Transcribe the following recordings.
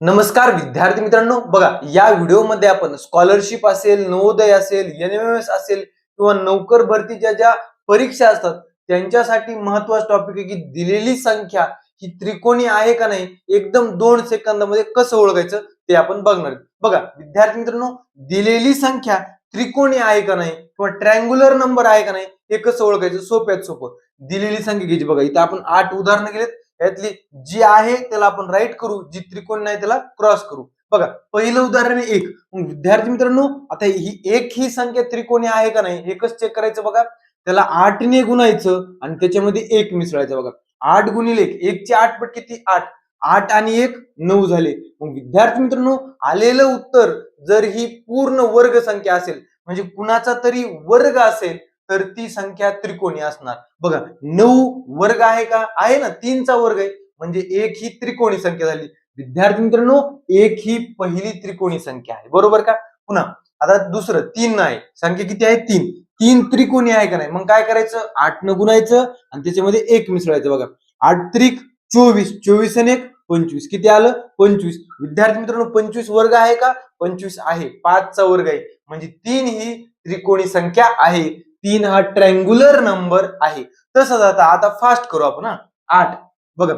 नमस्कार विद्यार्थी मित्रांनो, बघा या व्हिडिओमध्ये आपण स्कॉलरशिप असेल, नवोदय असेल, एनएमएमएस असेल किंवा नोकर भरतीच्या ज्या परीक्षा असतात त्यांच्यासाठी महत्त्वाचा टॉपिक आहे की दिलेली संख्या ही त्रिकोणी आहे का नाही एकदम 2 सेकंदामध्ये कसं ओळखायचं ते आपण बघणार आहोत. बघा विद्यार्थी मित्रांनो, दिलेली संख्या त्रिकोणी आहे का नाही किंवा ट्रायंग्युलर नंबर आहे का नाही हे कसं ओळखायचं सोप्यात सोपं. दिलेली संख्या घ्यायची. बघा इथं आपण 8 उदाहरणं घेतलीत. यातली जी आहे त्याला आपण राईट करू, जी त्रिकोण नाही त्याला क्रॉस करू. बघा पहिलं उदाहरण आहे 1. मग विद्यार्थी मित्रांनो, आता ही 1 ही संख्या त्रिकोणी आहे का नाही हे कसं चेक करायचं बघा. त्याला 8 ने गुणायचं आणि त्याच्यामध्ये 1 मिसळायचं. बघा 8 गुणिले 1, 1 ची 8 पट किती 8. 8 आणि 1 9 झाले. मग विद्यार्थी मित्रांनो, आलेलं उत्तर जर ही पूर्ण वर्ग संख्या असेल म्हणजे कुणाचा तरी वर्ग असेल तर ती संख्या त्रिकोणी असणार. बघा 9 वर्ग आहे का, आहे ना, 3 चा वर्ग आहे म्हणजे 1 ही त्रिकोणी संख्या झाली. विद्यार्थी मित्रांनो, 1 ही पहिली त्रिकोणी संख्या आहे, बरोबर का. पुन्हा आता दुसरं 3 आहे, संख्या किती आहे 3. 3 त्रिकोणी आहे का नाही. मग काय करायचं, 8 न गुणायचं आणि त्याच्यामध्ये 1 मिसळायचं. बघा 8 त्रिक 24, 24 आणि 1 25, किती आलं 25. विद्यार्थी मित्रांनो, 25 वर्ग आहे का, 25 आहे. 5 चा वर्ग आहे म्हणजे 3 ही त्रिकोणी संख्या आहे. 3 हा ट्रायंग्युलर नंबर आहे. तसंच आता फास्ट करू आपण. 8 बघा,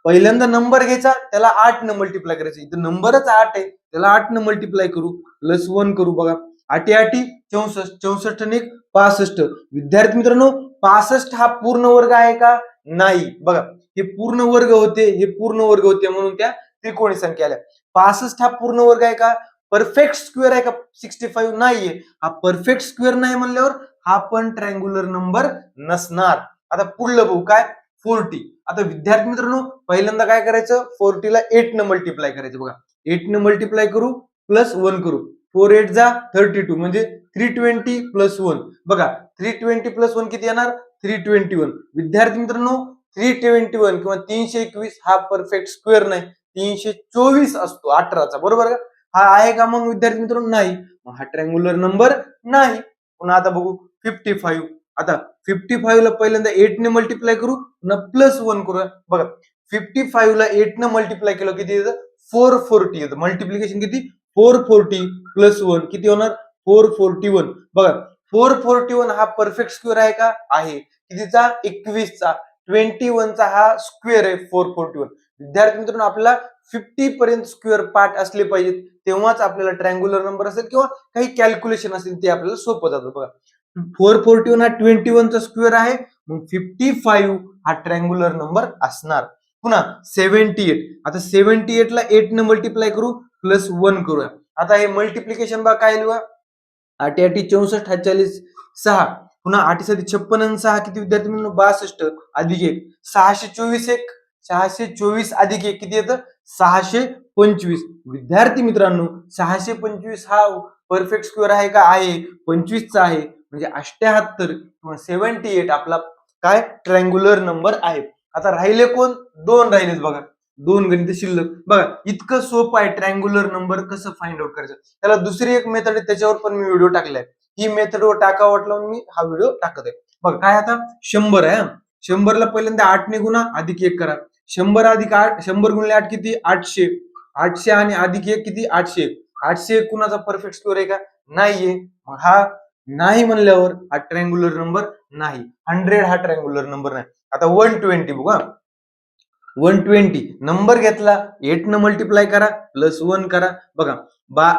पहिल्यांदा नंबर घ्यायचा, त्याला 8 न मल्टिप्लाय करायचं. इथं नंबरच 8 आहे, त्याला 8 न मल्टिप्लाय करू, प्लस 1 करू. बघा 8 8 64, 64 आणि 1 65. विद्यार्थी मित्रांनो, 65 हा पूर्ण वर्ग आहे का, नाही. बघा हे पूर्ण वर्ग होते, हे पूर्ण वर्ग होते म्हणून त्या त्रिकोणी संख्या आल्या. 65 हा पूर्ण वर्ग आहे का, परफेक्ट स्क्वेअर आहे का 65, नाहीये. हा परफेक्ट स्क्वेअर नाही म्हणल्यावर हा पण ट्रायंग्युलर नंबर नसणार. आता पुढलं बघू काय 40. आता विद्यार्थी मित्रांनो, पहिल्यांदा काय करायचं, 40 ला 8 न मल्टिप्लाय करायचं. बघा 8 न मल्टिप्लाय करू, प्लस 1 करू. 4 8 जा 32 म्हणजे 320 प्लस 1. बघा 320 प्लस 1 किती येणार 321. विद्यार्थी मित्रांनो, 321 किंवा 321 हा परफेक्ट स्क्वेअर नाही, 324 असतो 18चा, बरोबर का. हा आहे का मग विद्यार्थी मित्रांनो, नाही. मग हा ट्रायंग्युलर नंबर नाही. पुन्हा आता बघू 55. आता 55 ला पहिल्यांदा 8 ने मल्टिप्लाय करू, पुन्हा प्लस 1 करू. बघा 55 ला 8 ने मल्टिप्लाय केलं किती येतं 440 येतं. मल्टिप्लिकेशन किती 440 प्लस 1 किती होणार 441. बघा 441 हा परफेक्ट स्क्वेअर आहे का, आहे. कितीचा 21 चा. 21 चा हा स्क्वेअर आहे 441. विद्यार्थी मित्रांनो, आपल्याला 50 पर्यंत स्क्वेअर पार्ट असले पाहिजेत, तेव्हाच आपल्याला ट्रायंग्युलर नंबर असेल किंवा काही कॅल्क्युलेशन असेल ते आपल्याला सोपं जातं. बघा 441 हा 21 चा स्क्वेअर आहे, मग 55 हा ट्रायंग्युलर नंबर असणार. पुन्हा 78. आता 78 ला 8 ने मल्टिप्लाय करू, प्लस 1 करूया. आता हे मल्टिप्लिकेशन बघा काय लिहूया, 8 8 64 48 6. पुन्हा 8 7 56 आणि 6 किती विद्यार्थी मित्रांनो 62 अधिक 1 624. 1 624 अधिक 1 किती येतं 625. विद्यार्थी मित्रांनो, 625 हा परफेक्ट स्क्वेअर आहे का, आहे. 25 चा आहे म्हणजे 78 किंवा 78 आपला काय ट्रायंग्युलर नंबर आहे. आता राहिले कोण, 2 राहिलेत. बघा 2 गणित शिल्लक. बघा इतकं सोपं आहे ट्रायंग्युलर नंबर कसं फाइंड आउट करायचं. त्याला दुसरी एक मेथड आहे, त्याच्यावर पण मी व्हिडिओ टाकलाय. ही मेथड वर टाकावं वाटलं मी हा व्हिडिओ टाकत आहे. बघा काय आता 100 आहे. 100 ला पहिल्यांदा 8 ने गुणा, अधिक 1 करा. 100 अधिक 8, 100 गुणिले 8 किती 800. 800 आणि अधिक 1 किती 800. 800 कुणाचा परफेक्ट स्क्वेअर आहे का, नाहीये. मग हा नाही म्हणल्यावर हा ट्रायंग्युलर नंबर नाही. 100 हा ट्रायंग्युलर नंबर नाही. आता 120 बघा. 120 नंबर घेतला, 8 न मल्टिप्लाय करा, प्लस 1 करा. बघा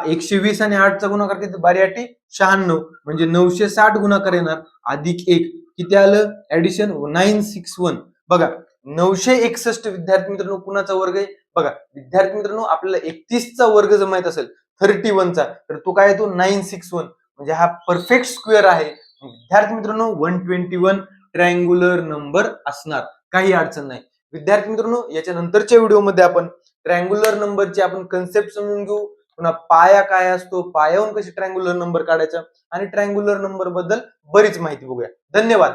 120 आणि 8 चा गुणाकार किती 12 8 96 म्हणजे 960 गुणाकार येणार, अधिक 1 किती आलं ऍडिशन 961. बघा 961 विद्यार्थी मित्रांनो कुणाचा वर्ग आहे. बघा विद्यार्थी मित्रांनो, आपल्याला 31 चा वर्ग जर माहित असेल 31 चा, तर तो काय येतो 961 म्हणजे हा परफेक्ट स्क्वेअर आहे. विद्यार्थी मित्रांनो 121 ट्रायंग्युलर नंबर असणार, काही अडचण नाही. विद्यार्थी मित्रांनो, याच्या नंतरच्या व्हिडिओमध्ये आपण ट्रायंग्युलर नंबरची आपण कन्सेप्ट समजून घेऊ. पुन्हा पाया काय असतो, पायावरून कशी ट्रायंग्युलर नंबर काढायचा आणि ट्रायंग्युलर नंबर बद्दल बरीच माहिती बघूया. धन्यवाद.